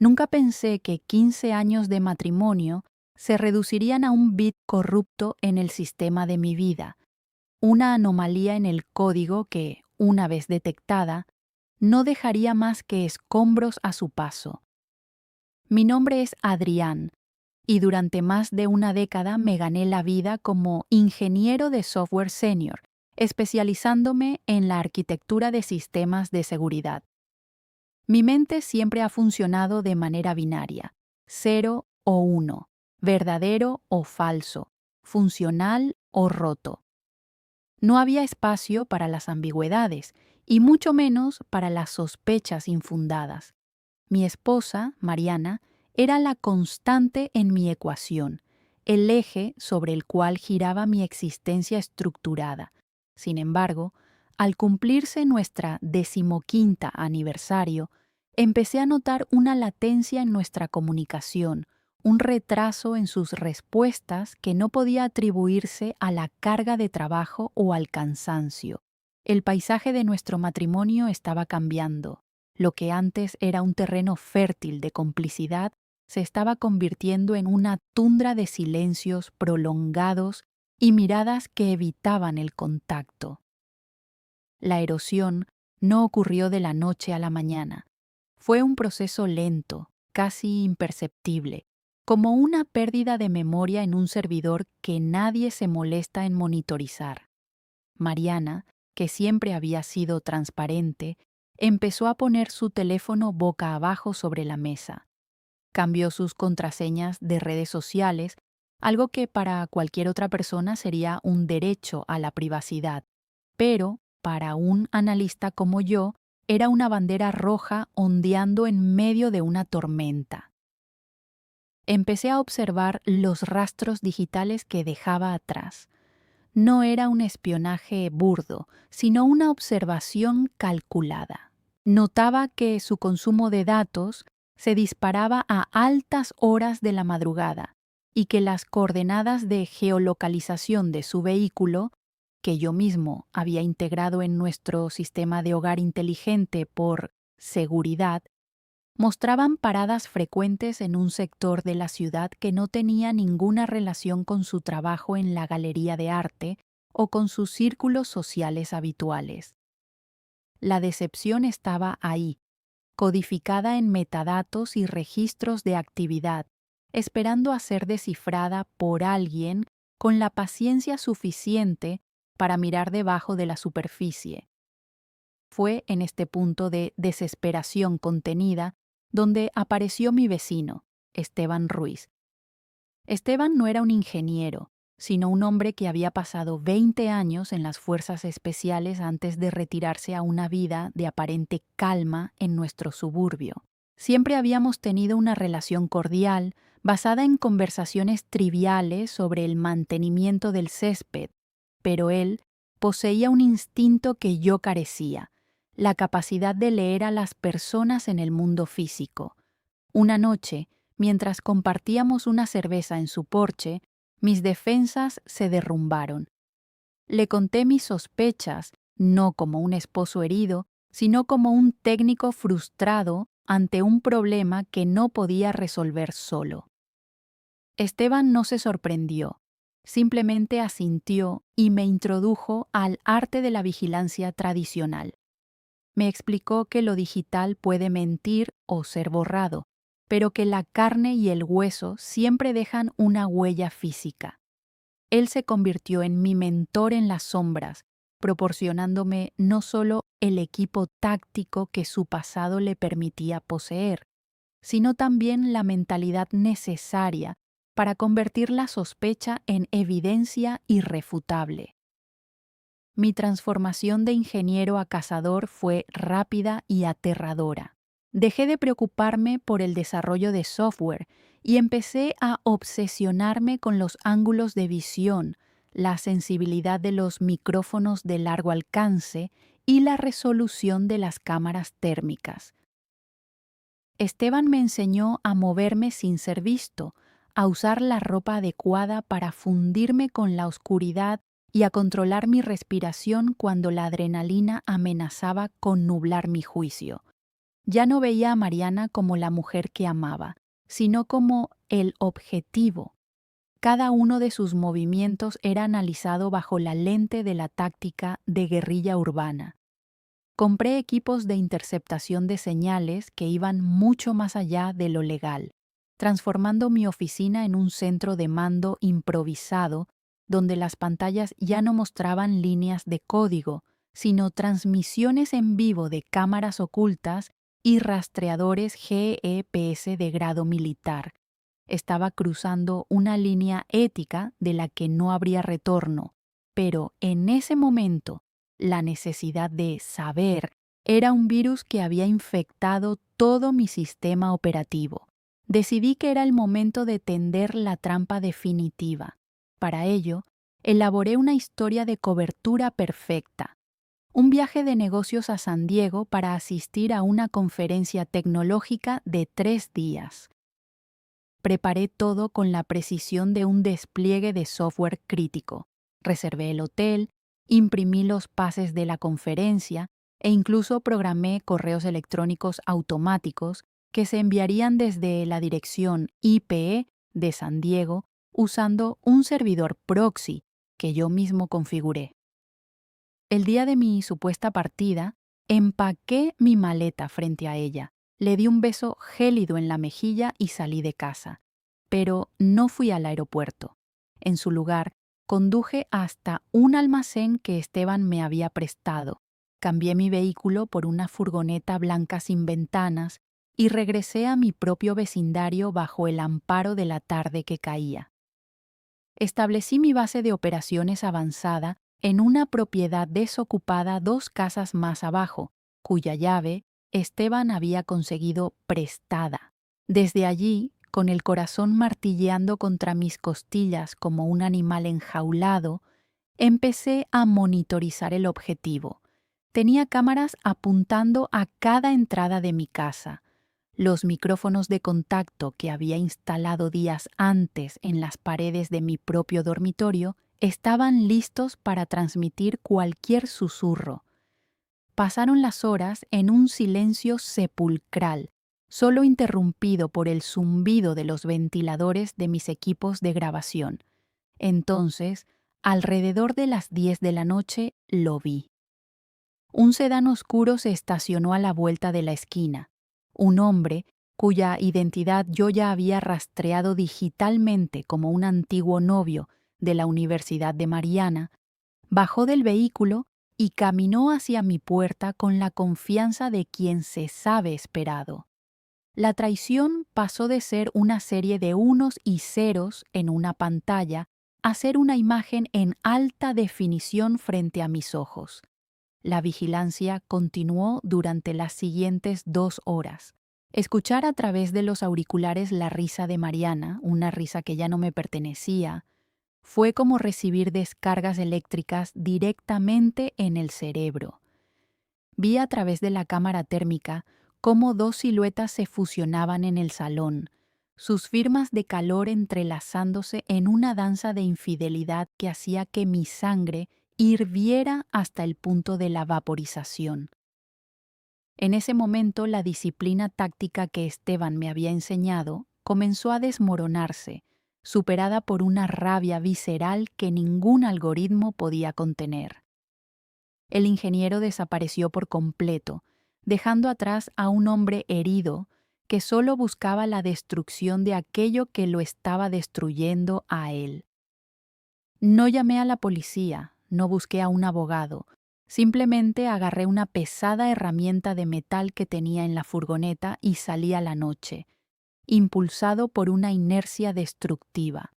Nunca pensé que 15 años de matrimonio se reducirían a un bit corrupto en el sistema de mi vida, una anomalía en el código que, una vez detectada, no dejaría más que escombros a su paso. Mi nombre es Adrián, y durante más de una década me gané la vida como ingeniero de software senior, especializándome en la arquitectura de sistemas de seguridad. Mi mente siempre ha funcionado de manera binaria, 0 o 1, verdadero o falso, funcional o roto. No había espacio para las ambigüedades, y mucho menos para las sospechas infundadas. Mi esposa, Mariana, era la constante en mi ecuación, el eje sobre el cual giraba mi existencia estructurada. Sin embargo, al cumplirse nuestra 15º aniversario, empecé a notar una latencia en nuestra comunicación, un retraso en sus respuestas que no podía atribuirse a la carga de trabajo o al cansancio. El paisaje de nuestro matrimonio estaba cambiando. Lo que antes era un terreno fértil de complicidad se estaba convirtiendo en una tundra de silencios prolongados y miradas que evitaban el contacto. La erosión no ocurrió de la noche a la mañana. Fue un proceso lento, casi imperceptible, como una pérdida de memoria en un servidor que nadie se molesta en monitorizar. Mariana, que siempre había sido transparente, empezó a poner su teléfono boca abajo sobre la mesa. Cambió sus contraseñas de redes sociales, algo que para cualquier otra persona sería un derecho a la privacidad, pero para un analista como yo era una bandera roja ondeando en medio de una tormenta. Empecé a observar los rastros digitales que dejaba atrás. No era un espionaje burdo, sino una observación calculada. Notaba que su consumo de datos se disparaba a altas horas de la madrugada y que las coordenadas de geolocalización de su vehículo, que yo mismo había integrado en nuestro sistema de hogar inteligente por seguridad, mostraban paradas frecuentes en un sector de la ciudad que no tenía ninguna relación con su trabajo en la galería de arte o con sus círculos sociales habituales. La decepción estaba ahí, codificada en metadatos y registros de actividad, esperando a ser descifrada por alguien con la paciencia suficiente para mirar debajo de la superficie. Fue en este punto de desesperación contenida donde apareció mi vecino, Esteban Ruiz. Esteban no era un ingeniero, sino un hombre que había pasado 20 años en las fuerzas especiales antes de retirarse a una vida de aparente calma en nuestro suburbio. Siempre habíamos tenido una relación cordial, basada en conversaciones triviales sobre el mantenimiento del césped, pero él poseía un instinto que yo carecía, la capacidad de leer a las personas en el mundo físico. Una noche, mientras compartíamos una cerveza en su porche, mis defensas se derrumbaron. Le conté mis sospechas, no como un esposo herido, sino como un técnico frustrado ante un problema que no podía resolver solo. Esteban no se sorprendió, simplemente asintió y me introdujo al arte de la vigilancia tradicional. Me explicó que lo digital puede mentir o ser borrado, pero que la carne y el hueso siempre dejan una huella física. Él se convirtió en mi mentor en las sombras, proporcionándome no solo el equipo táctico que su pasado le permitía poseer, sino también la mentalidad necesaria para convertir la sospecha en evidencia irrefutable. Mi transformación de ingeniero a cazador fue rápida y aterradora. Dejé de preocuparme por el desarrollo de software y empecé a obsesionarme con los ángulos de visión, la sensibilidad de los micrófonos de largo alcance y la resolución de las cámaras térmicas. Esteban me enseñó a moverme sin ser visto, a usar la ropa adecuada para fundirme con la oscuridad y a controlar mi respiración cuando la adrenalina amenazaba con nublar mi juicio. Ya no veía a Mariana como la mujer que amaba, sino como el objetivo. Cada uno de sus movimientos era analizado bajo la lente de la táctica de guerrilla urbana. Compré equipos de interceptación de señales que iban mucho más allá de lo legal, transformando mi oficina en un centro de mando improvisado donde las pantallas ya no mostraban líneas de código, sino transmisiones en vivo de cámaras ocultas y rastreadores GPS de grado militar. Estaba cruzando una línea ética de la que no habría retorno, pero en ese momento la necesidad de saber era un virus que había infectado todo mi sistema operativo. Decidí que era el momento de tender la trampa definitiva. Para ello, elaboré una historia de cobertura perfecta. Un viaje de negocios a San Diego para asistir a una conferencia tecnológica de 3 días. Preparé todo con la precisión de un despliegue de software crítico. Reservé el hotel, imprimí los pases de la conferencia e incluso programé correos electrónicos automáticos que se enviarían desde la dirección IP de San Diego usando un servidor proxy que yo mismo configuré. El día de mi supuesta partida, empaqué mi maleta frente a ella. Le di un beso gélido en la mejilla y salí de casa. Pero no fui al aeropuerto. En su lugar, conduje hasta un almacén que Esteban me había prestado. Cambié mi vehículo por una furgoneta blanca sin ventanas y regresé a mi propio vecindario bajo el amparo de la tarde que caía. Establecí mi base de operaciones avanzada en una propiedad desocupada 2 casas más abajo, cuya llave Esteban había conseguido prestada. Desde allí, con el corazón martilleando contra mis costillas como un animal enjaulado, empecé a monitorizar el objetivo. Tenía cámaras apuntando a cada entrada de mi casa. Los micrófonos de contacto que había instalado días antes en las paredes de mi propio dormitorio estaban listos para transmitir cualquier susurro. Pasaron las horas en un silencio sepulcral, solo interrumpido por el zumbido de los ventiladores de mis equipos de grabación. Entonces, alrededor de las 10 de la noche, lo vi. Un sedán oscuro se estacionó a la vuelta de la esquina. Un hombre, cuya identidad yo ya había rastreado digitalmente como un antiguo novio de la Universidad de Mariana, bajó del vehículo y caminó hacia mi puerta con la confianza de quien se sabe esperado. La traición pasó de ser una serie de unos y ceros en una pantalla a ser una imagen en alta definición frente a mis ojos. La vigilancia continuó durante las siguientes 2 horas. Escuchar a través de los auriculares la risa de Mariana, una risa que ya no me pertenecía, fue como recibir descargas eléctricas directamente en el cerebro. Vi a través de la cámara térmica cómo 2 siluetas se fusionaban en el salón, sus firmas de calor entrelazándose en una danza de infidelidad que hacía que mi sangre hirviera hasta el punto de la vaporización. En ese momento la disciplina táctica que Esteban me había enseñado comenzó a desmoronarse, superada por una rabia visceral que ningún algoritmo podía contener. El ingeniero desapareció por completo, dejando atrás a un hombre herido que solo buscaba la destrucción de aquello que lo estaba destruyendo a él. No llamé a la policía, no busqué a un abogado, simplemente agarré una pesada herramienta de metal que tenía en la furgoneta y salí a la noche, impulsado por una inercia destructiva.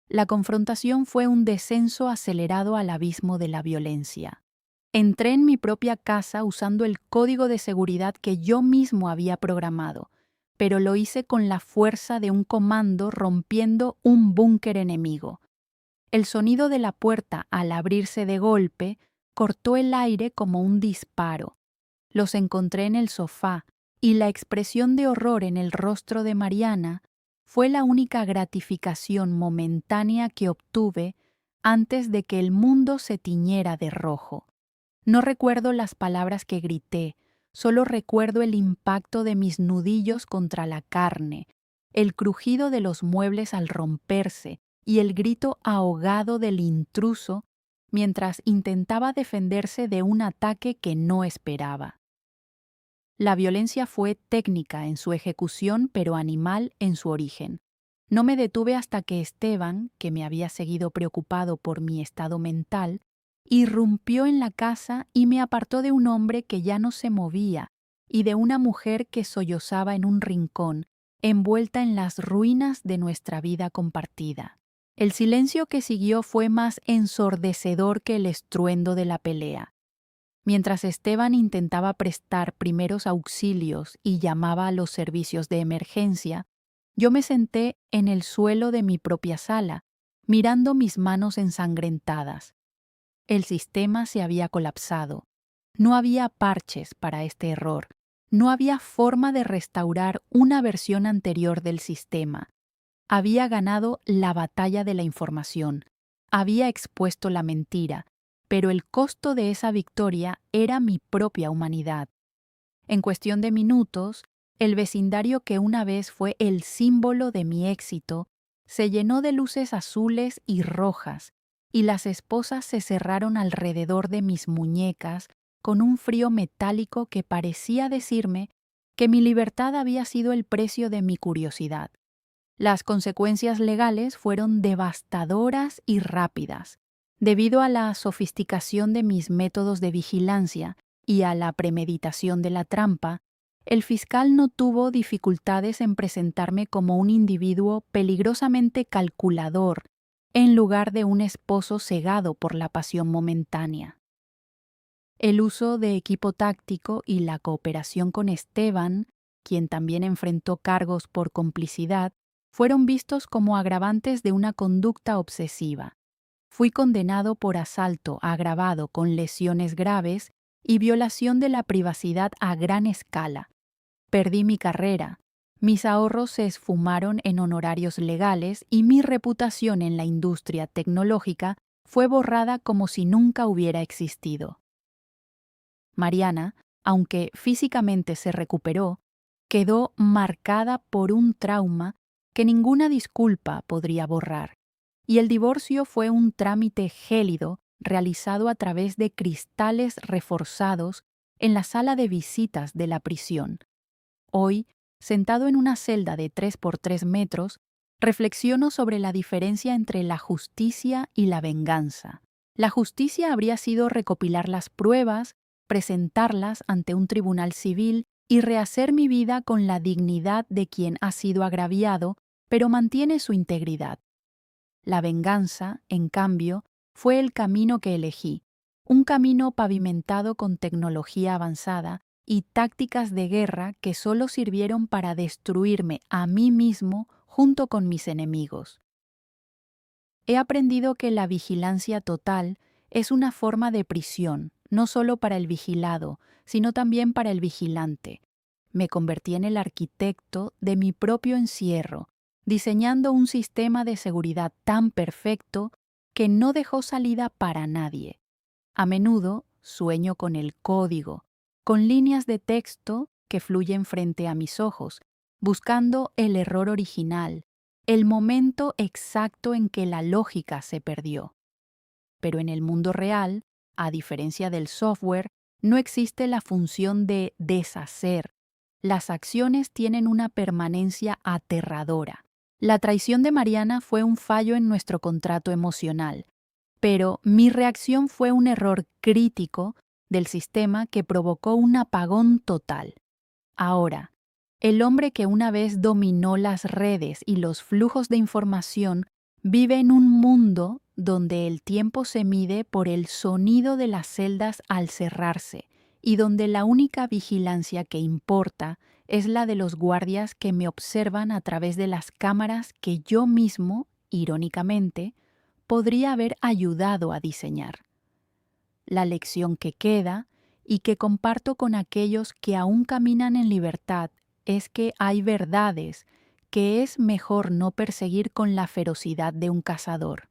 La confrontación fue un descenso acelerado al abismo de la violencia. Entré en mi propia casa usando el código de seguridad que yo mismo había programado, pero lo hice con la fuerza de un comando rompiendo un búnker enemigo. El sonido de la puerta al abrirse de golpe cortó el aire como un disparo. Los encontré en el sofá y la expresión de horror en el rostro de Mariana fue la única gratificación momentánea que obtuve antes de que el mundo se tiñera de rojo. No recuerdo las palabras que grité, Solo recuerdo el impacto de mis nudillos contra la carne, el crujido de los muebles al romperse y el grito ahogado del intruso mientras intentaba defenderse de un ataque que no esperaba. La violencia fue técnica en su ejecución, pero animal en su origen. No me detuve hasta que Esteban, que me había seguido preocupado por mi estado mental, irrumpió en la casa y me apartó de un hombre que ya no se movía y de una mujer que sollozaba en un rincón, envuelta en las ruinas de nuestra vida compartida. El silencio que siguió fue más ensordecedor que el estruendo de la pelea. Mientras Esteban intentaba prestar primeros auxilios y llamaba a los servicios de emergencia, yo me senté en el suelo de mi propia sala, mirando mis manos ensangrentadas. El sistema se había colapsado. No había parches para este error. No había forma de restaurar una versión anterior del sistema. Había ganado la batalla de la información. Había expuesto la mentira, pero el costo de esa victoria era mi propia humanidad. En cuestión de minutos, el vecindario que una vez fue el símbolo de mi éxito se llenó de luces azules y rojas, y las esposas se cerraron alrededor de mis muñecas con un frío metálico que parecía decirme que mi libertad había sido el precio de mi curiosidad. Las consecuencias legales fueron devastadoras y rápidas. Debido a la sofisticación de mis métodos de vigilancia y a la premeditación de la trampa, el fiscal no tuvo dificultades en presentarme como un individuo peligrosamente calculador en lugar de un esposo cegado por la pasión momentánea. El uso de equipo táctico y la cooperación con Esteban, quien también enfrentó cargos por complicidad, fueron vistos como agravantes de una conducta obsesiva. Fui condenado por asalto agravado con lesiones graves y violación de la privacidad a gran escala. Perdí mi carrera, mis ahorros se esfumaron en honorarios legales y mi reputación en la industria tecnológica fue borrada como si nunca hubiera existido. Mariana, aunque físicamente se recuperó, quedó marcada por un trauma que ninguna disculpa podría borrar, y el divorcio fue un trámite gélido realizado a través de cristales reforzados en la sala de visitas de la prisión. Hoy, sentado en una celda de 3 por 3 metros, reflexiono sobre la diferencia entre la justicia y la venganza. La justicia habría sido recopilar las pruebas, presentarlas ante un tribunal civil y rehacer mi vida con la dignidad de quien ha sido agraviado, pero mantiene su integridad. La venganza, en cambio, fue el camino que elegí, un camino pavimentado con tecnología avanzada y tácticas de guerra que solo sirvieron para destruirme a mí mismo junto con mis enemigos. He aprendido que la vigilancia total es una forma de prisión, no solo para el vigilado, sino también para el vigilante. Me convertí en el arquitecto de mi propio encierro, diseñando un sistema de seguridad tan perfecto que no dejó salida para nadie. A menudo sueño con el código, con líneas de texto que fluyen frente a mis ojos, buscando el error original, el momento exacto en que la lógica se perdió. Pero en el mundo real, a diferencia del software, no existe la función de deshacer. Las acciones tienen una permanencia aterradora. La traición de Mariana fue un fallo en nuestro contrato emocional, pero mi reacción fue un error crítico del sistema que provocó un apagón total. Ahora, el hombre que una vez dominó las redes y los flujos de información vive en un mundo donde el tiempo se mide por el sonido de las celdas al cerrarse y donde la única vigilancia que importa es la de los guardias que me observan a través de las cámaras que yo mismo, irónicamente, podría haber ayudado a diseñar. La lección que queda y que comparto con aquellos que aún caminan en libertad es que hay verdades que es mejor no perseguir con la ferocidad de un cazador.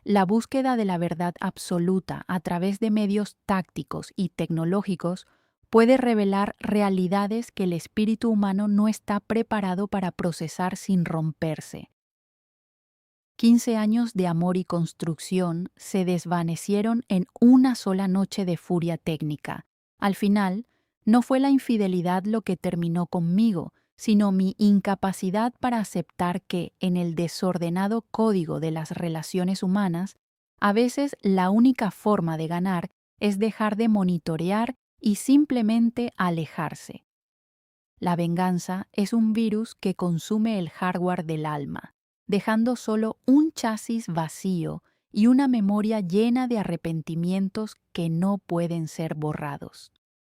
La búsqueda de la verdad absoluta a través de medios tácticos y tecnológicos puede revelar realidades que el espíritu humano no está preparado para procesar sin romperse. 15 años de amor y construcción se desvanecieron en una sola noche de furia técnica. Al final, no fue la infidelidad lo que terminó conmigo, sino mi incapacidad para aceptar que, en el desordenado código de las relaciones humanas, a veces la única forma de ganar es dejar de monitorear y simplemente alejarse. La venganza es un virus que consume el hardware del alma, dejando solo un chasis vacío y una memoria llena de arrepentimientos que no pueden ser borrados.